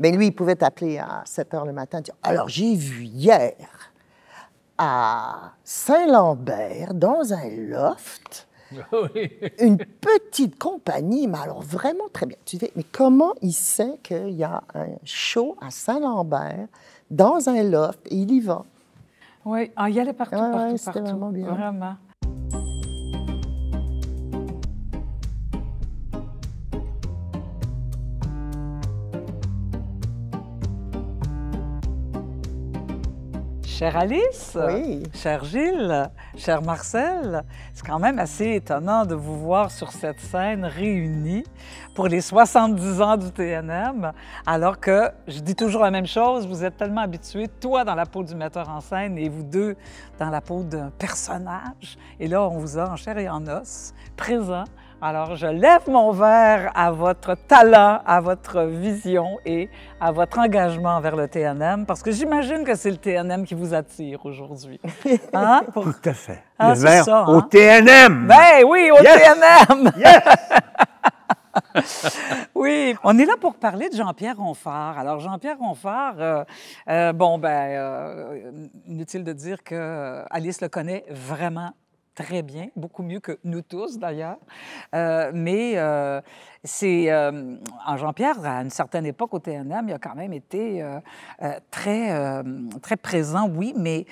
Mais lui, il pouvait t'appeler à 7 heures le matin et dire « Alors, j'ai vu hier à Saint-Lambert, dans un loft, une petite compagnie, mais alors vraiment très bien. » Tu dis « Mais comment il sait qu'il y a un show à Saint-Lambert, dans un loft, et il y va? » Oui, il y allait partout, partout, c'était partout. Vraiment bien. Vraiment. Chère Alice, oui. Cher Gilles, cher Marcel, c'est quand même assez étonnant de vous voir sur cette scène réunis pour les 70 ans du TNM, alors que, je dis toujours la même chose, vous êtes tellement habitués, toi dans la peau du metteur en scène et vous deux dans la peau d'un personnage. Et là, on vous a en chair et en os, présent. Alors, je lève mon verre à votre talent, à votre vision et à votre engagement envers le TNM, parce que j'imagine que c'est le TNM qui vous attire aujourd'hui. Hein? Tout à fait. Ah, le verre ça, au hein? TNM! Ben oui, au TNM! Yes! Oui, on est là pour parler de Jean-Pierre Ronfart. Alors, Jean-Pierre Ronfart, inutile de dire que Alice le connaît vraiment très bien, beaucoup mieux que nous tous d'ailleurs. Jean-Pierre, à une certaine époque au TNM, il a quand même été très présent, oui, mais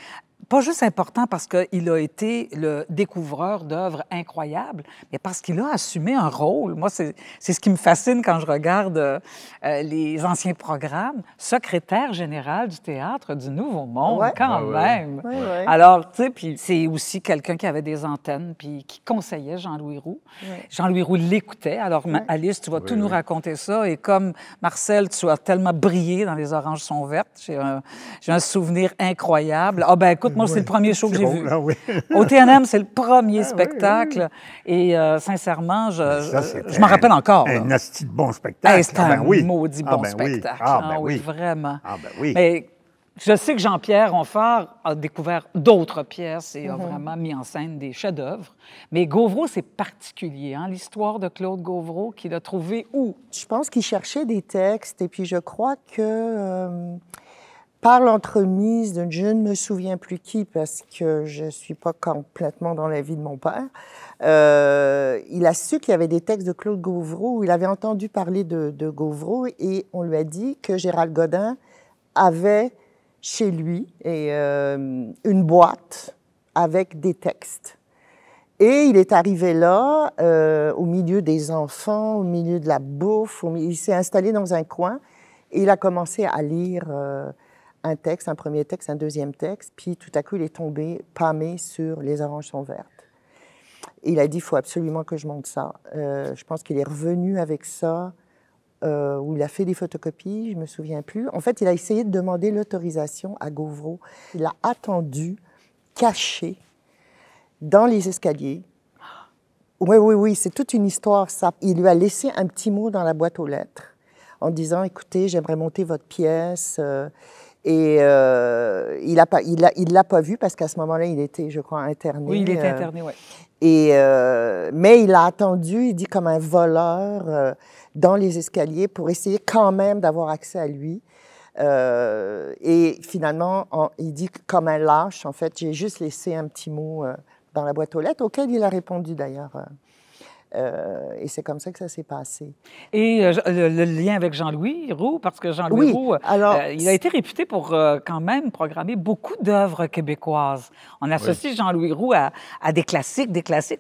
pas juste important parce qu'il a été le découvreur d'œuvres incroyables, mais parce qu'il a assumé un rôle. Moi, c'est ce qui me fascine quand je regarde les anciens programmes. Secrétaire général du Théâtre du Nouveau Monde, quand même. Ouais. Alors, tu sais, puis c'est aussi quelqu'un qui avait des antennes puis qui conseillait Jean-Louis Roux. Ouais. Jean-Louis Roux l'écoutait. Alors, Alice, tu vas tout nous raconter ça. Et comme Marcel, tu as tellement brillé dans Les Oranges sont vertes, j'ai un souvenir incroyable. Ah ben écoute, moi, c'est le premier show que j'ai vu. Là, oui. Au TNM, c'est le premier spectacle. Oui. Et sincèrement, je m'en rappelle encore. Un asti de bon spectacle. C'est un maudit bon spectacle. Oui, vraiment. Ah ben oui. Mais je sais que Jean-Pierre Ronfart a découvert d'autres pièces et a vraiment mis en scène des chefs-d'œuvre. Mais Gauvreau, c'est particulier, hein, l'histoire de Claude Gauvreau, qu'il a trouvé où? Je pense qu'il cherchait des textes et puis je crois que... par l'entremise de je ne me souviens plus qui, parce que je ne suis pas complètement dans la vie de mon père, il a su qu'il y avait des textes de Claude Gauvreau, il avait entendu parler de Gauvreau et on lui a dit que Gérald Godin avait chez lui une boîte avec des textes. Et il est arrivé là, au milieu des enfants, au milieu de la bouffe, il s'est installé dans un coin et il a commencé à lire... un texte, un premier texte, un deuxième texte, puis tout à coup, il est tombé, pâmé sur Les Oranges sont vertes. Et il a dit, il faut absolument que je monte ça. Je pense qu'il est revenu avec ça, où il a fait des photocopies, je ne me souviens plus. En fait, il a essayé de demander l'autorisation à Gauvreau. Il a attendu, caché, dans les escaliers. Oui, c'est toute une histoire, ça. Il lui a laissé un petit mot dans la boîte aux lettres, en disant, écoutez, j'aimerais monter votre pièce... Et il l'a pas vu parce qu'à ce moment-là, il était, je crois, interné. Oui, il était interné, oui. Mais il a attendu, il dit, comme un voleur dans les escaliers pour essayer quand même d'avoir accès à lui. Et finalement, il dit, comme un lâche, en fait, j'ai juste laissé un petit mot dans la boîte aux lettres, auquel il a répondu d'ailleurs. Et c'est comme ça que ça s'est passé. Et le lien avec Jean-Louis Roux, parce que Jean-Louis Roux, il a été réputé pour quand même programmer beaucoup d'œuvres québécooses. On associe Jean-Louis Roux à des classiques,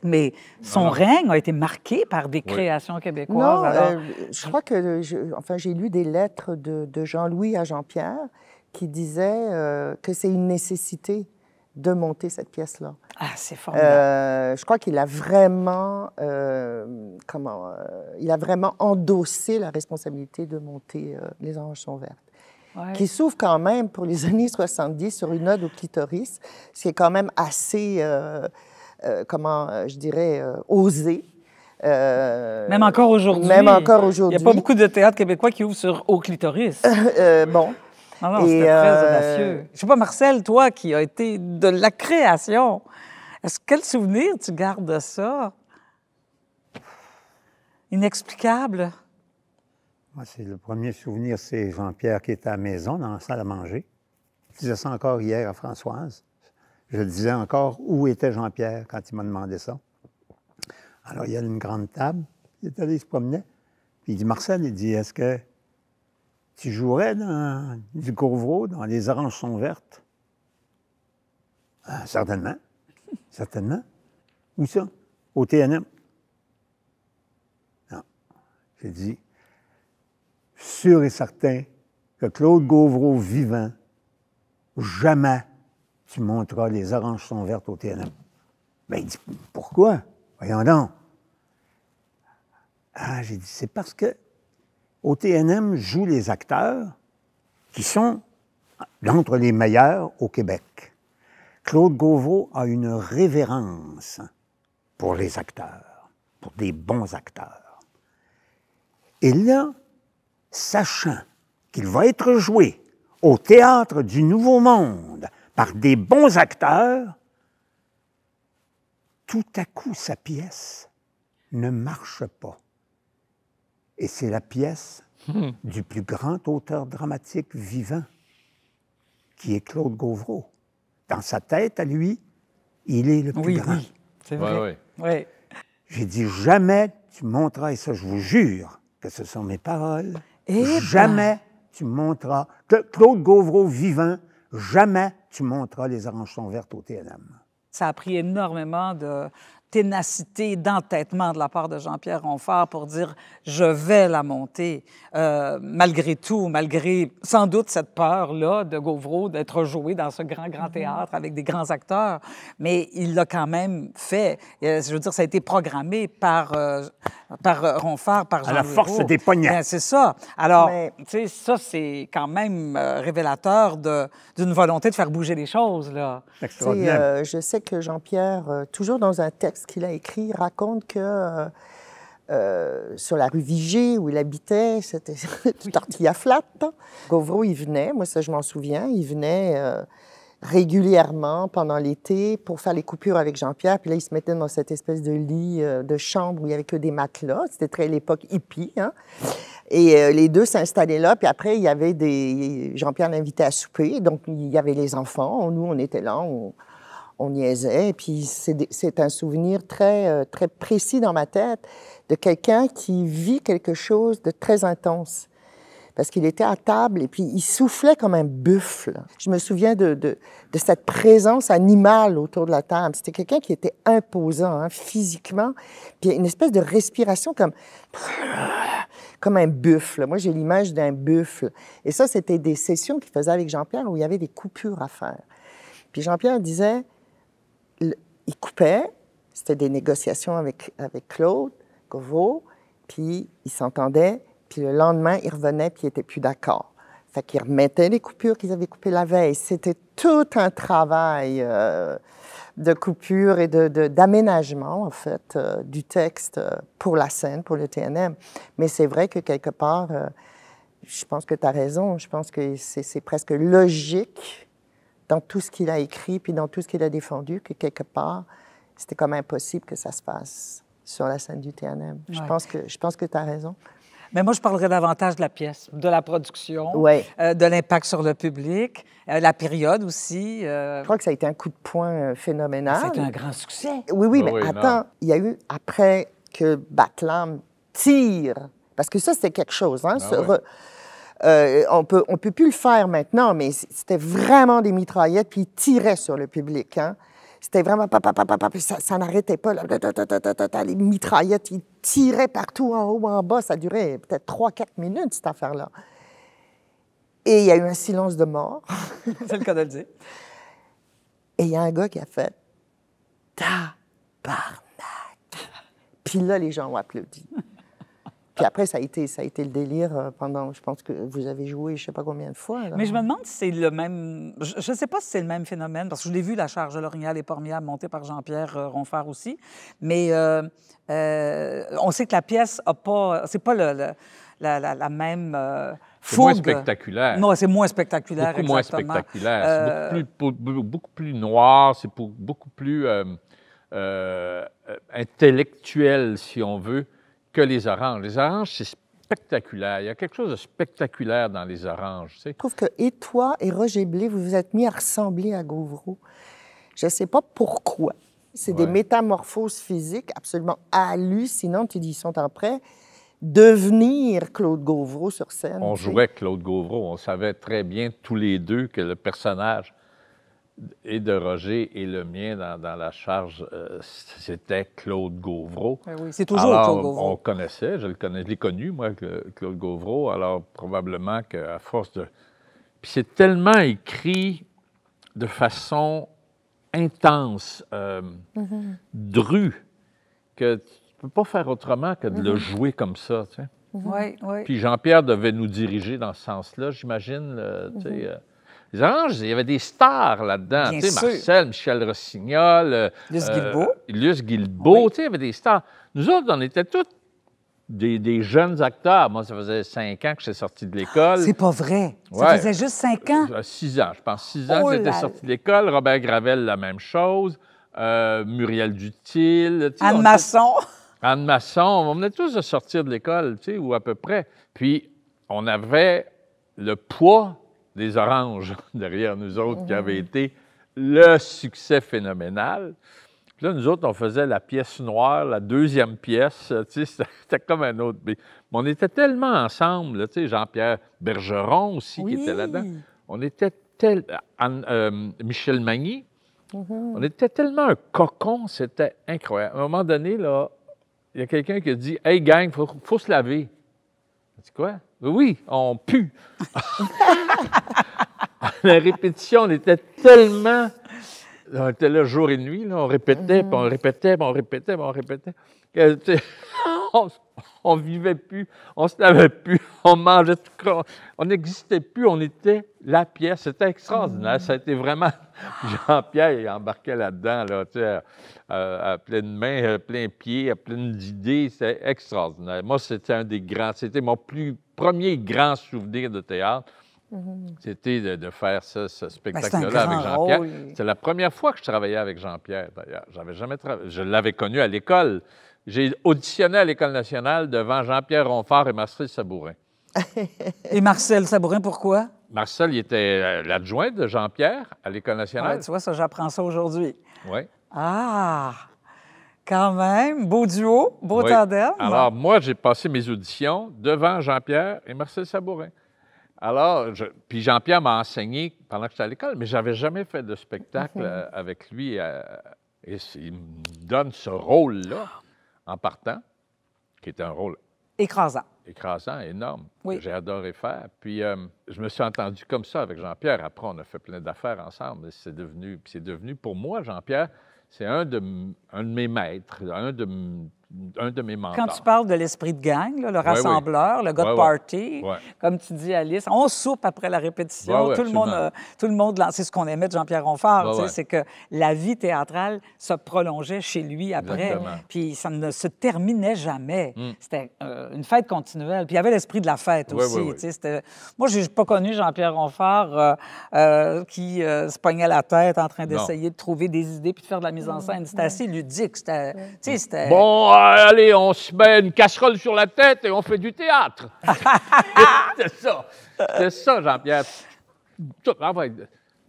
mais son règne a été marqué par des créations québécoises. Non, je crois que j'ai lu des lettres de Jean-Louis à Jean-Pierre qui disaient que c'est une nécessité de monter cette pièce-là. Ah, c'est formidable. Je crois qu'il a vraiment, il a vraiment endossé la responsabilité de monter Les Oranges sont vertes, qui s'ouvre quand même pour les années 70 sur une ode au clitoris, ce qui est quand même assez, osé. Même encore aujourd'hui. Il n'y a pas beaucoup de théâtres québécois qui ouvrent sur au clitoris. Bon. Non, c'était très audacieux. Je ne sais pas, Marcel, toi qui as été de la création, quel souvenir tu gardes de ça? Inexplicable? Moi, c'est le premier souvenir, c'est Jean-Pierre qui était à la maison, dans la salle à manger. Je disais ça encore hier à Françoise. Je disais encore où était Jean-Pierre quand il m'a demandé ça. Alors, il y a une grande table. Il est allé, il se promenait. Puis il dit, Marcel, il dit, est-ce que tu jouerais dans du Gauvreau, dans Les oranges sont vertes? Ah, certainement. Certainement. Où ça? Au TNM. Non. J'ai dit, sûr et certain que Claude Gauvreau vivant, jamais tu monteras Les oranges sont vertes au TNM. Bien, il dit, pourquoi? Voyons donc. Ah, j'ai dit, c'est parce que au TNM jouent les acteurs qui sont d'entre les meilleurs au Québec. Claude Gauvreau a une révérence pour les acteurs, pour des bons acteurs. Et là, sachant qu'il va être joué au Théâtre du Nouveau Monde par des bons acteurs, tout à coup, sa pièce ne marche pas. Et c'est la pièce du plus grand auteur dramatique vivant, qui est Claude Gauvreau. Dans sa tête, à lui, il est le plus grand. Oui, c'est vrai. Oui. J'ai dit, jamais tu monteras, et ça, je vous jure que ce sont mes paroles, Et jamais tu monteras, Claude Gauvreau vivant, jamais tu monteras Les oranges sont vertes au TNM. Ça a pris énormément de ténacité, d'entêtement de la part de Jean-Pierre Ronfort pour dire « je vais la monter ». Malgré tout, malgré sans doute cette peur-là de Gauvreau d'être joué dans ce grand théâtre avec des grands acteurs, mais il l'a quand même fait. Je veux dire, ça a été programmé par Ronfort, par Jean À la force des poignets. Ben, c'est ça. Alors, tu sais, ça, c'est quand même révélateur d'une volonté de faire bouger les choses, là. Extraordinaire. Je sais que Jean-Pierre, toujours dans un texte qu'il a écrit, raconte que sur la rue Vigée, où il habitait, c'était tortilla flat. Gauvreau, il venait, moi ça je m'en souviens, il venait régulièrement pendant l'été pour faire les coupures avec Jean-Pierre. Puis là, il se mettait dans cette espèce de lit de chambre où il n'y avait que des matelas. C'était très l'époque hippie, hein? Et les deux s'installaient là, puis après, il y avait Jean-Pierre l'invitait à souper, donc il y avait les enfants, nous, on était là, on niaisait, et puis c'est un souvenir très, très précis dans ma tête de quelqu'un qui vit quelque chose de très intense. Parce qu'il était à table et puis il soufflait comme un buffle. Je me souviens de cette présence animale autour de la table. C'était quelqu'un qui était imposant, hein, physiquement, puis une espèce de respiration comme un buffle. Moi, j'ai l'image d'un buffle. Et ça, c'était des sessions qu'il faisait avec Jean-Pierre où il y avait des coupures à faire. Puis Jean-Pierre disait, il coupait, c'était des négociations avec Claude Gauvreau, puis il s'entendait. Puis le lendemain, il revenait puis il n'était plus d'accord. Fait qu'il remettait les coupures qu'ils avaient coupées la veille. C'était tout un travail de coupure et d'aménagement, en fait, du texte pour la scène, pour le TNM. Mais c'est vrai que quelque part, je pense que tu as raison. Je pense que c'est presque logique dans tout ce qu'il a écrit puis dans tout ce qu'il a défendu que quelque part, c'était comme impossible que ça se passe sur la scène du TNM. Ouais. Je pense que tu as raison. Mais moi, je parlerais davantage de la pièce, de la production, ouais. De l'impact sur le public, la période aussi. Je crois que ça a été un coup de poing phénoménal. Ça a été un grand succès. Oui, mais attends, il y a eu, après que Batlam tire, parce que ça, c'était quelque chose, hein, on peut plus le faire maintenant, mais c'était vraiment des mitraillettes, puis ils tiraient sur le public, hein. C'était vraiment ça n'arrêtait pas. Là. Les mitraillettes, ils tiraient partout, en haut, en bas. Ça durait peut-être 3-4 minutes, cette affaire-là. Et il y a eu un silence de mort. C'est le cas de le dire. Et il y a un gars qui a fait « Tabarnak! » Puis là, les gens ont applaudi. Puis après, ça a été le délire pendant, je pense que vous avez joué je ne sais pas combien de fois. Là. Mais je me demande si c'est le même... Je ne sais pas si c'est le même phénomène, parce que je l'ai vu, la charge l'Orignal et Pormial, montée par Jean-Pierre Ronfort aussi. Mais on sait que la pièce n'a pas... C'est pas la même fougue. C'est moins spectaculaire. Non, c'est moins spectaculaire, beaucoup moins spectaculaire. C'est beaucoup plus noir, c'est beaucoup plus intellectuel, si on veut, que les oranges. Les oranges, spectaculaire. Il y a quelque chose de spectaculaire dans les oranges, tu sais. Je trouve que et toi et Roger Blais, vous vous êtes mis à ressembler à Gauvreau. Je ne sais pas pourquoi. C'est des Ouais. métamorphoses physiques absolument hallucinantes. Tu dis, ils sont en train de devenir Claude Gauvreau sur scène. On tu sais. jouait Claude Gauvreau. On savait très bien tous les deux que le personnage et de Roger et le mien dans la charge, c'était Claude Gauvreau. Ben oui, c'est toujours Alors, Claude on Gauvreau. connaissait, je l'ai connu, moi, Claude Gauvreau. Alors, probablement qu'à force de... Puis c'est tellement écrit de façon intense, drue, que tu ne peux pas faire autrement que de le jouer comme ça, tu sais. Oui, oui. Puis Jean-Pierre devait nous diriger dans ce sens-là, j'imagine. Tu sais, les Oranges, il y avait des stars là-dedans. Bien Tu sais, sûr. Marcel, Michel Rossignol. Luce Guilbeault. Luce Guilbeault, Oui. tu sais, il y avait des stars. Nous autres, on était tous des jeunes acteurs. Moi, ça faisait 5 ans que j'étais sorti de l'école. C'est pas vrai. Ça Ouais. faisait juste 5 ans. 6 ans, je pense. 6 ans Oh que j'étais là sorti de l'école. Robert Gravel, la même chose. Muriel Dutil. Tu sais, Anne on Masson. Anne Masson, on venait tous de sortir de l'école, tu sais, ou à peu près. Puis, on avait le poids des Oranges derrière nous autres, qui avait été le succès phénoménal. Puis là, nous autres, on faisait la pièce noire, la deuxième pièce, tu sais, c'était comme un autre. Mais on était tellement ensemble, là, tu sais, Jean-Pierre Bergeron aussi, qui était là-dedans. On était Michel Magny. On était tellement un cocon, c'était incroyable. À un moment donné, là, il y a quelqu'un qui a dit « Hey, gang, faut se laver. » Je dis « Quoi? » Oui, on pue. La répétition, on était tellement... On était là jour et nuit, là, on répétait, puis on répétait, puis on répétait, puis on répétait. Que, tu sais, on vivait plus, on se lavait plus, on mangeait tout, on n'existait plus, on était la pièce. C'était extraordinaire. Ça a été vraiment... Jean-Pierre, il embarquait là-dedans, là, tu sais, à pleine main, à plein pied, à pleine d'idées. C'était extraordinaire. Moi, c'était un des grands... C'était mon premier grand souvenir de théâtre. C'était de faire ce spectacle-là avec Jean-Pierre. C'est la première fois que je travaillais avec Jean-Pierre, d'ailleurs. J'avais jamais travaillé. Je l'avais connu à l'école. J'ai auditionné à l'École nationale devant Jean-Pierre Ronfort et Marcel Sabourin. Et Marcel Sabourin, pourquoi? Marcel, il était l'adjoint de Jean-Pierre à l'École nationale. Ouais, tu vois, ça, j'apprends ça aujourd'hui. Oui. Ah! Quand même, beau duo, beau Oui. tandem. Alors, moi, j'ai passé mes auditions devant Jean-Pierre et Marcel Sabourin. Alors, puis Jean-Pierre m'a enseigné pendant que j'étais à l'école, mais je n'avais jamais fait de spectacle avec lui. Et il me donne ce rôle-là en partant, qui était un rôle Écrasant. écrasant, énorme, Oui. que j'ai adoré faire. Puis, je me suis entendu comme ça avec Jean-Pierre. Après, on a fait plein d'affaires ensemble. C'est devenu, pour moi, Jean-Pierre, c'est un de mes maîtres, un de mes mentors. Quand tu parles de l'esprit de gang, là, le rassembleur, le gars de Ouais, party, ouais. comme tu dis, Alice, on soupe après la répétition. Ouais, tout le monde, c'est ce qu'on aimait de Jean-Pierre Ronfort, tu sais, c'est que la vie théâtrale se prolongeait chez lui après, Exactement. puis ça ne se terminait jamais. C'était une fête continuelle. Puis il y avait l'esprit de la fête aussi. Tu sais, moi, je n'ai pas connu Jean-Pierre Ronfort qui se pognait la tête en train d'essayer de trouver des idées puis de faire de la mise en scène. C'était assez ludique. C'était... Bon, allez, on se met une casserole sur la tête et on fait du théâtre. C'est ça, Jean-Pierre.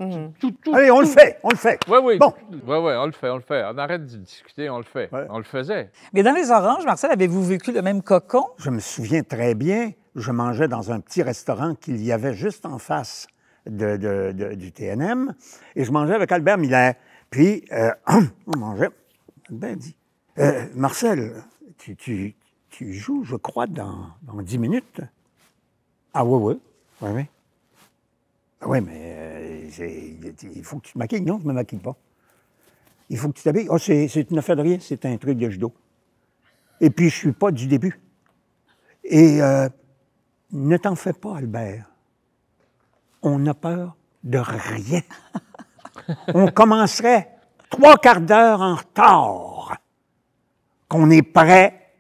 Allez, on le fait. Oui. Bon. Oui, on le fait. On arrête de discuter, on le fait. Ouais. On le faisait. Mais dans les Oranges, Marcel, avez-vous vécu le même cocon? Je me souviens très bien, je mangeais dans un petit restaurant qu'il y avait juste en face du TNM, et je mangeais avec Albert Miller. Puis, on mangeait. Albert dit, Marcel, tu joues, je crois, dans 10 minutes. Ah oui. Oui, mais il faut que tu te maquilles. Non, je ne me maquille pas. Il faut que tu t'habilles. Ah, c'est une affaire de rien, c'est un truc de judo. Et puis, je ne suis pas du début. Et ne t'en fais pas, Albert. On a peur de rien. On commencerait 3/4 d'heure en retard. Qu'on est prêt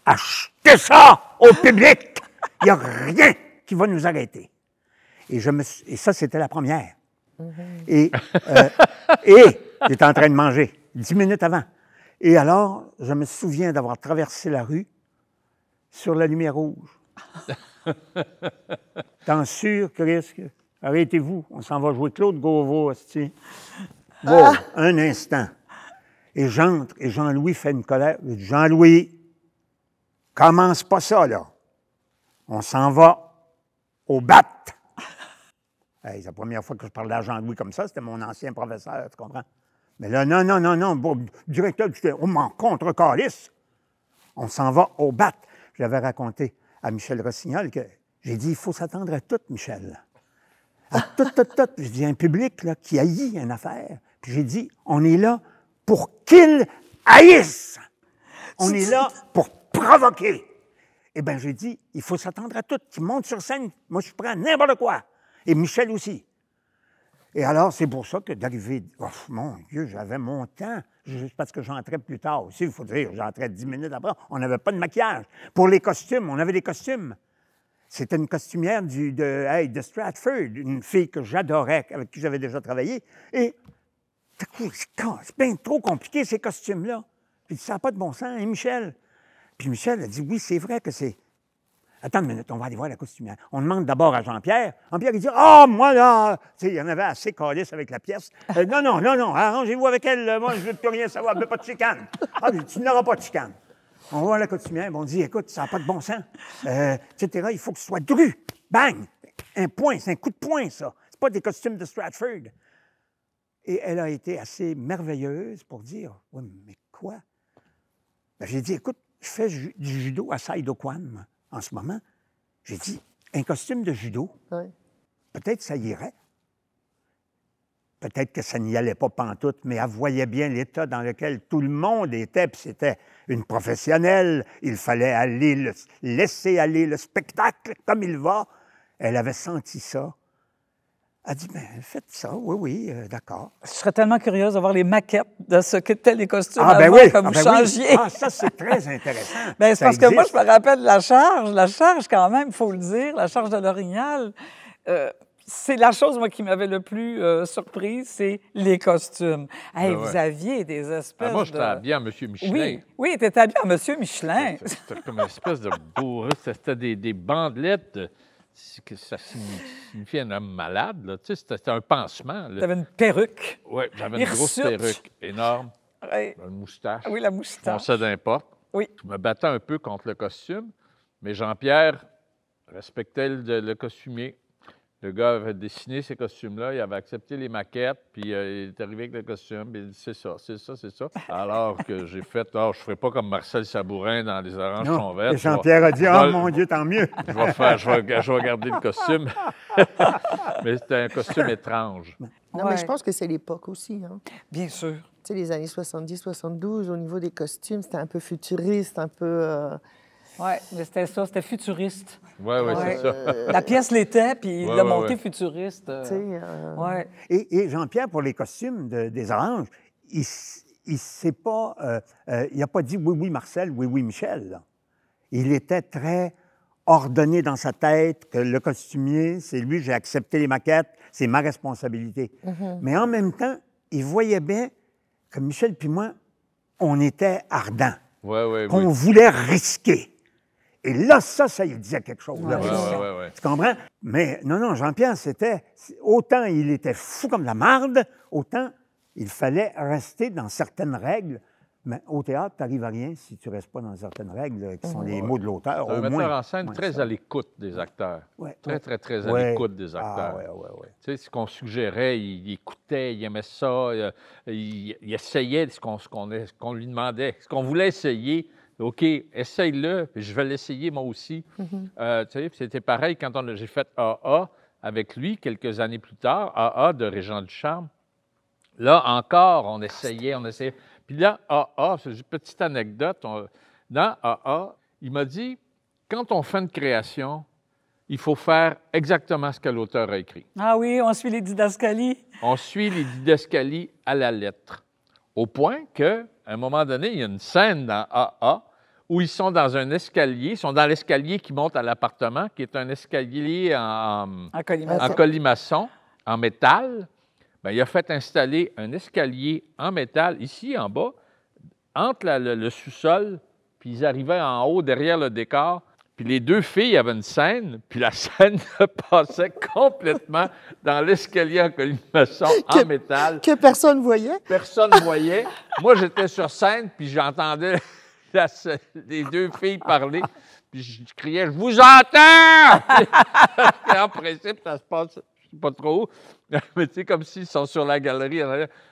à jeter ça au public. Il n'y a rien qui va nous arrêter. Et ça, c'était la première. Et j'étais en train de manger 10 minutes avant. Et alors, je me souviens d'avoir traversé la rue sur la lumière rouge. T'en sûr, Chris? Arrêtez-vous, on s'en va jouer Claude Gauvreau, hostie. Wow, un instant. Et j'entre, et Jean-Louis fait une colère. Il dit, Jean-Louis, commence pas ça, là. On s'en va au bat. Hey, c'est la première fois que je parlais à Jean-Louis comme ça, c'était mon ancien professeur, tu comprends? Mais là, non, bon, directeur du on m'en contre-calice. On s'en va au bat. J'avais raconté à Michel Rossignol que j'ai dit, il faut s'attendre à tout, Michel. À tout. Je dis, un public là, qui haït une affaire. Puis j'ai dit, on est là pour qu'il haïsse. On est là pour provoquer. Eh bien, j'ai dit, il faut s'attendre à tout. Qui monte sur scène, moi, je suis prêt à n'importe quoi. Et Michel aussi. Et alors, c'est pour ça que d'arriver... Oh, mon Dieu, j'avais mon temps. Juste parce que j'entrais plus tard aussi, il faut dire. J'entrais 10 minutes après. On n'avait pas de maquillage. Pour les costumes, on avait des costumes. C'était une costumière de Stratford, une fille que j'adorais, avec qui j'avais déjà travaillé. Et c'est bien trop compliqué, ces costumes-là. Puis ça n'a pas de bon sens, hein, Michel? Puis Michel a dit, oui, c'est vrai que c'est... Attends une minute, on va aller voir la costumière. On demande d'abord à Jean-Pierre. Jean-Pierre, il dit, ah, moi, là... Tu sais, il y en avait assez calice avec la pièce. Non, arrangez-vous avec elle. Moi, je ne veux plus rien savoir, je ne veux pas de chicane. Ah, tu n'auras pas de chicane. On va voir la costumière, on dit, écoute, ça n'a pas de bon sens, etc. Il faut que ce soit dru. Bang! Un point, c'est un coup de poing, ça. C'est pas des costumes de Stratford. Et elle a été assez merveilleuse pour dire, oui, mais quoi? Ben, j'ai dit, écoute, je fais du judo à Saidoquan en ce moment. J'ai dit, un costume de judo, peut-être ça irait. Peut-être que ça n'y allait pas pantoute, mais elle voyait bien l'état dans lequel tout le monde était, puis c'était une professionnelle. Il fallait laisser aller le spectacle comme il va. Elle avait senti ça. Elle a dit, bien, faites ça, oui, d'accord. Je serais tellement curieuse de voir les maquettes de ce qu'étaient les costumes comme vous changiez. Ah, ça, c'est très intéressant. Bien, c'est parce que moi, je me rappelle de la charge. La charge, quand même, il faut le dire, la charge de l'Orignal, c'est la chose, moi, qui m'avait le plus surprise, c'est les costumes. Hey, vous aviez des espèces moi, j'étais habillé en M. Michelin. Oui, tu étais habillé en M. Michelin. C'était comme une espèce de bourreau. C'était des bandelettes... que ça signifiait un homme malade, là. Tu sais, c'était un pansement. Tu avais une perruque. Oui, j'avais une grosse perruque énorme, une moustache. Oui, la moustache. Je fonçais d'un pas. Oui. Je me battais un peu contre le costume, mais Jean-Pierre respectait le costumier. Le gars avait dessiné ces costumes-là, il avait accepté les maquettes, puis il est arrivé avec le costume, puis il dit c'est ça. Alors que j'ai fait, je ne ferai pas comme Marcel Sabourin dans Les Oranges sont vertes. Et Jean-Pierre a dit, mon Dieu, tant mieux. Je vais garder le costume. Mais c'était un costume étrange. Non, mais je pense que c'est l'époque aussi. Hein. Bien sûr. Tu sais, les années 70-72, au niveau des costumes, c'était un peu futuriste, un peu... Oui, mais c'était ça, c'était futuriste. Oui, c'est ça. La pièce l'était, puis il l'a monté futuriste. Et Jean-Pierre, pour les costumes des Oranges, il s'est pas... il n'a pas dit oui, Marcel, oui, Michel. Là. Il était très ordonné dans sa tête que le costumier, c'est lui, j'ai accepté les maquettes, c'est ma responsabilité. Mais en même temps, il voyait bien que Michel puis moi, on était ardents. Qu'on voulait risquer. Et là, ça lui disait quelque chose. Là, tu comprends? Mais non, Jean-Pierre, c'était... Autant il était fou comme la marde, autant il fallait rester dans certaines règles. Mais au théâtre, tu n'arrives à rien si tu ne restes pas dans certaines règles qui sont les mots de l'auteur. Un metteur en scène très à l'écoute des acteurs. Très à l'écoute des acteurs. Tu sais, ce qu'on suggérait, il écoutait, il aimait ça, il essayait ce qu'on lui demandait, ce qu'on voulait essayer. OK, essaye-le, puis je vais l'essayer moi aussi. Tu sais, c'était pareil quand j'ai fait AA avec lui quelques années plus tard, AA de Régent Ducharme. Là encore, on essayait. Puis là, AA, c'est une petite anecdote. Dans AA, il m'a dit, quand on fait une création, il faut faire exactement ce que l'auteur a écrit. Ah oui, on suit les didascalies. On suit les didascalies à la lettre. Au point qu'à un moment donné, il y a une scène dans AA où ils sont dans un escalier, ils sont dans l'escalier qui monte à l'appartement, qui est un escalier en colimaçon, en métal. Bien, il a fait installer un escalier en métal, ici, en bas, entre le sous-sol, puis ils arrivaient en haut, derrière le décor. Puis les deux filles avaient une scène, puis la scène passait complètement dans l'escalier en colimaçon en métal. Que personne voyait. Personne ne voyait. Moi, j'étais sur scène, puis j'entendais les deux filles parler. Puis je criais « Je vous entends! » En principe, ça se passe, je ne sais pas trop où, mais tu sais, comme s'ils sont sur la galerie.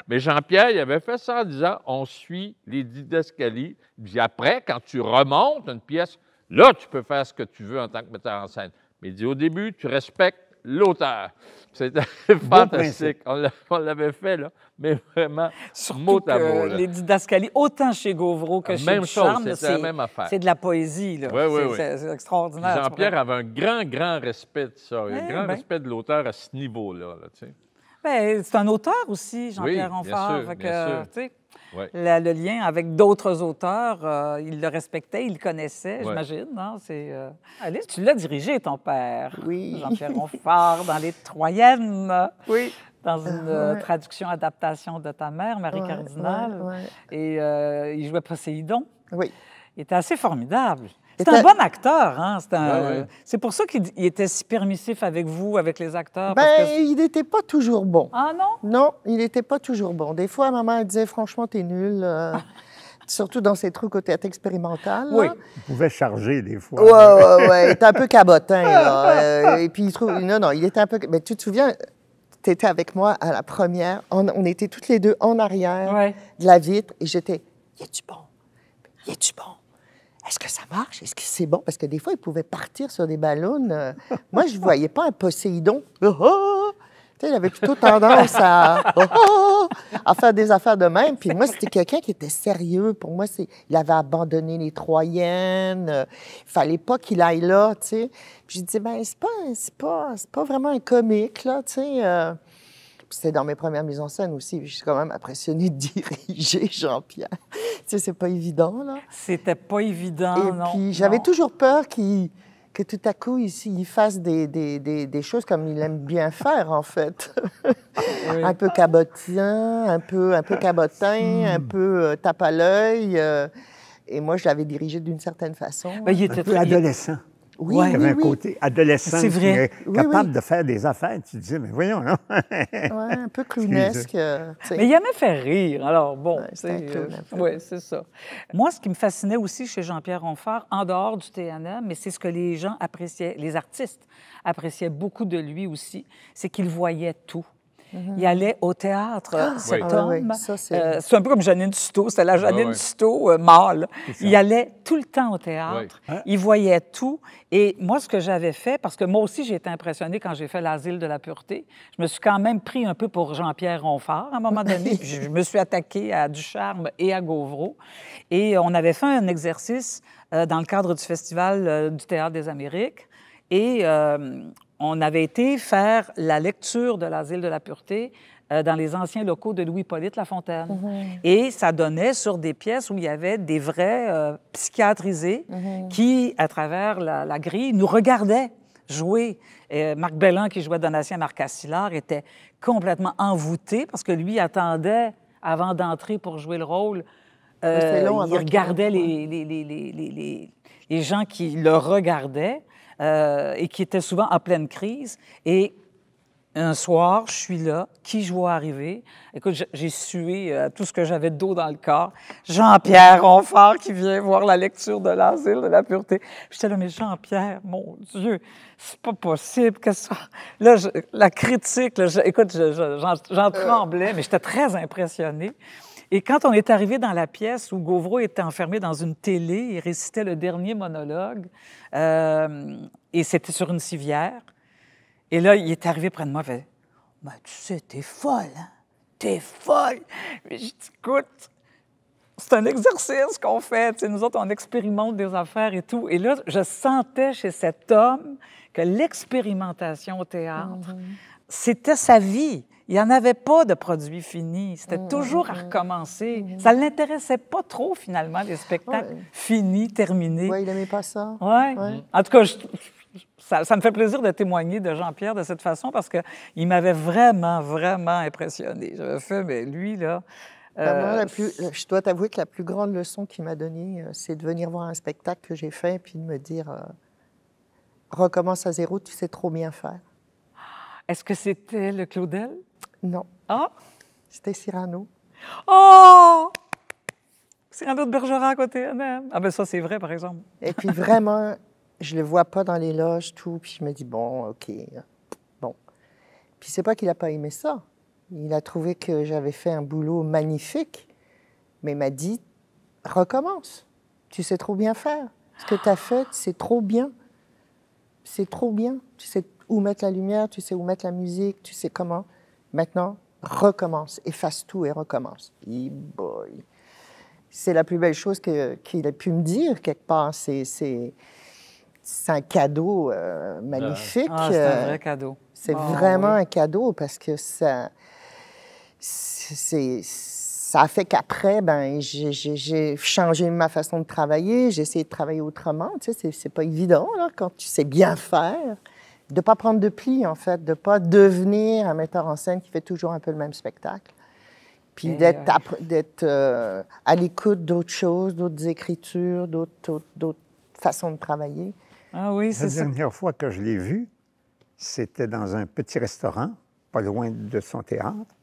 Mais Jean-Pierre, il avait fait ça en disant « On suit les didascalies. » Puis après, quand tu remontes une pièce, là, tu peux faire ce que tu veux en tant que metteur en scène. Mais il dit « Au début, tu respectes l'auteur. » C'était fantastique. On l'avait fait, là, mais vraiment, mot à mot. Les didascalies, autant chez Gauvreau que chez Ducharme, c'était la même affaire. C'est de la poésie. Là. Oui. C'est extraordinaire. Jean-Pierre avait un grand respect de ça. Un grand respect de l'auteur à ce niveau-là. Là, tu sais. Ben, c'est un auteur aussi, Jean-Pierre Onfart. Bien sûr. Oui. Le lien avec d'autres auteurs, il le respectait, il le connaissait, j'imagine. Non? Alice, tu l'as dirigé, ton père, Jean-Pierre Onfart, dans Les Troyennes. Oui. Dans une traduction-adaptation de ta mère, Marie Cardinal. Et il jouait Poséidon. Oui. Il était assez formidable. C'est un bon acteur, hein? C'est pour ça qu'il était si permissif avec vous, avec les acteurs. Il n'était pas toujours bon. Ah non? Non, il n'était pas toujours bon. Des fois, maman elle disait, franchement, t'es nul. Surtout dans ces trucs au théâtre expérimental. Oui. Il pouvait charger des fois. Oui. Il était un peu cabotin. Là. Et puis, non, il était un peu... Mais tu te souviens, tu étais avec moi à la première. On était toutes les deux en arrière de la vitre. Et j'étais, y est-tu bon? Y est-tu bon? Est-ce que ça marche? Est-ce que c'est bon? Parce que des fois, il pouvait partir sur des ballons. Moi, je ne voyais pas un Poséidon. Tu sais, il avait plutôt tendance à faire des affaires de même. Puis moi, c'était quelqu'un qui était sérieux. Pour moi, il avait abandonné les Troyennes. Il ne fallait pas qu'il aille là, tu sais. Puis je disais, ben c'est pas vraiment un comique, là, tu sais. C'était dans mes premières mises en scène aussi. Je suis quand même impressionnée de diriger Jean-Pierre. Tu sais, c'est pas évident, là. C'était pas évident, non. Et puis, j'avais toujours peur que tout à coup, il fasse des choses comme il aime bien faire, en fait. Un peu cabotin, un peu cabotin, un peu tape à l'œil. Et moi, je l'avais dirigé d'une certaine façon. Ben, il était un peu adolescent. Oui, il y avait un côté adolescent. C'est vrai. Capable de faire des affaires. Tu te disais, mais voyons, là. Oui, un peu clownesque. Mais il aimait faire rire. Alors, bon. Oui, c'est ça. Moi, ce qui me fascinait aussi chez Jean-Pierre Onfart, en dehors du TNM, mais c'est ce que les gens appréciaient, les artistes appréciaient beaucoup de lui aussi, c'est qu'il voyait tout. Il allait au théâtre, cet homme. C'est un peu comme Janine Suto. C'était la Janine Suto mâle. Il allait tout le temps au théâtre. Il voyait tout. Et moi, ce que j'avais fait, parce que moi aussi, j'ai été impressionnée quand j'ai fait l'Asile de la Pureté, je me suis quand même pris un peu pour Jean-Pierre Onfart à un moment donné. Je me suis attaquée à Ducharme et à Gauvreau. Et on avait fait un exercice dans le cadre du Festival du Théâtre des Amériques. Et on avait été faire la lecture de l'Asile de la Pureté dans les anciens locaux de Louis-Hippolyte Lafontaine. Et ça donnait sur des pièces où il y avait des vrais psychiatrisés qui, à travers la grille, nous regardaient jouer. Et Marc Bellan, qui jouait Donatien Marcassillard, était complètement envoûté parce que lui attendait, avant d'entrer pour jouer le rôle, il regardait les gens qui le regardaient. Et qui était souvent en pleine crise. Et un soir, je suis là, qui je vois arriver? Écoute, j'ai sué tout ce que j'avais d'eau dans le corps. Jean-Pierre Onfart qui vient voir la lecture de l'Asile de la Pureté. J'étais là, mais Jean-Pierre, mon Dieu, c'est pas possible que ça... Là, la critique, là, écoute, j'en tremblais, mais j'étais très impressionnée. Et quand on est arrivé dans la pièce où Gauvreau était enfermé dans une télé, il récitait le dernier monologue, et c'était sur une civière. Et là, il est arrivé près de moi, il fait « Ben, tu sais, t'es folle, hein? T'es folle! » Mais je dis « Écoute, c'est un exercice qu'on fait. Tu sais, nous autres, on expérimente des affaires et tout. » Et là, je sentais chez cet homme que l'expérimentation au théâtre, c'était sa vie. Il n'y en avait pas de produit fini. C'était toujours à recommencer. Ça ne l'intéressait pas trop, finalement, les spectacles finis, terminés. Oui, il n'aimait pas ça. Oui. En tout cas, ça me fait plaisir de témoigner de Jean-Pierre de cette façon parce qu'il m'avait vraiment, vraiment impressionné. J'avais fait, mais lui, là... je dois t'avouer que la plus grande leçon qu'il m'a donnée, c'est de venir voir un spectacle que j'ai fait puis de me dire recommence à zéro, tu sais trop bien faire. Est-ce que c'était le Claudel? Non, Ah! c'était Cyrano. Oh! Cyrano de Bergerac au TNM. Ah ben ça, c'est vrai, par exemple. Et puis vraiment, je le vois pas dans les loges, tout, puis je me dis, bon, OK, bon. Puis c'est pas qu'il a pas aimé ça. Il a trouvé que j'avais fait un boulot magnifique, mais il m'a dit, recommence. Tu sais trop bien faire. Ce que tu as fait, c'est trop bien. C'est trop bien. Tu sais où mettre la lumière, tu sais où mettre la musique, tu sais comment. Maintenant, recommence. Efface tout et recommence. Boy. C'est la plus belle chose qu'il a pu me dire, quelque part. C'est un cadeau magnifique. Ah, c'est un vrai cadeau. C'est Oh, vraiment oui. un cadeau parce que ça a fait qu'après, ben, j'ai changé ma façon de travailler, j'ai essayé de travailler autrement. Tu sais, c'est pas évident, là, quand tu sais bien faire, de ne pas prendre de pli, en fait, de ne pas devenir un metteur en scène qui fait toujours un peu le même spectacle. Puis d'être à l'écoute d'autres choses, d'autres écritures, d'autres façons de travailler. Ah oui, La c'est ça. dernière fois que je l'ai vu, c'était dans un petit restaurant, pas loin de son théâtre,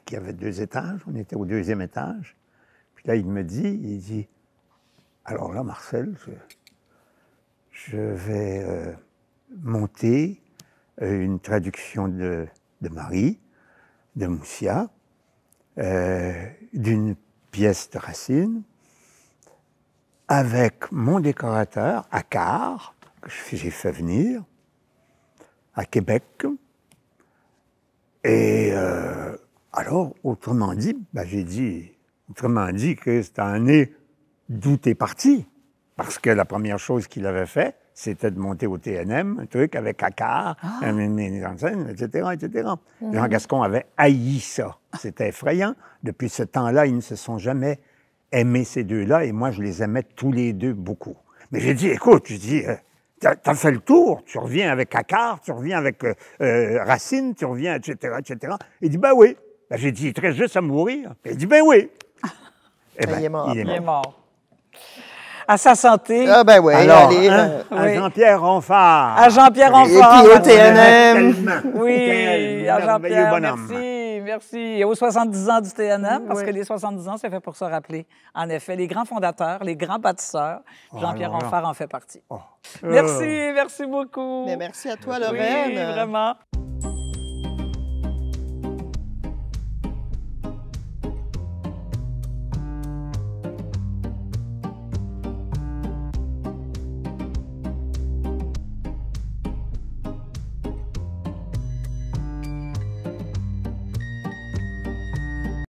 qui avait 2 étages. On était au 2e étage. Puis là, il dit, alors là, Marcel, je vais monter une traduction de Marie, de Moussia, d'une pièce de Racine, avec mon décorateur, Accard, que j'ai fait venir, à Québec. Et alors, autrement dit, ben, j'ai dit, autrement dit que c'est en est d'où t'es parti. Parce que la première chose qu'il avait fait, c'était de monter au TNM, un truc avec Accard, un mise en scène, etc., etc. Jean Gascon avait haï ça. C'était effrayant. Depuis ce temps-là, ils ne se sont jamais aimés, ces deux-là, et moi, je les aimais tous les deux beaucoup. Mais j'ai dit, écoute, t'as fait le tour, tu reviens avec Accard, tu reviens avec Racine, tu reviens, etc., etc. Il dit, ben oui. Ben, j'ai dit, il te reste juste à mourir. Il dit, ben oui. Eh ben, Il est mort. Il est mort. À sa santé. Ah ben oui, Alors, allez. à oui. Jean-Pierre Ronfard. À Jean-Pierre Et Ronfort. puis au TNM. Oui, Quel à merveilleux Jean-Pierre, bonhomme. merci, merci. Et aux 70 ans du TNM, parce Oui. que les 70 ans, c'est fait pour se rappeler. En effet, les grands fondateurs, les grands bâtisseurs, Jean-Pierre alors là. Ronfort en fait partie. Oh. Merci, merci beaucoup. Mais merci à toi, Oui, Lorraine. vraiment.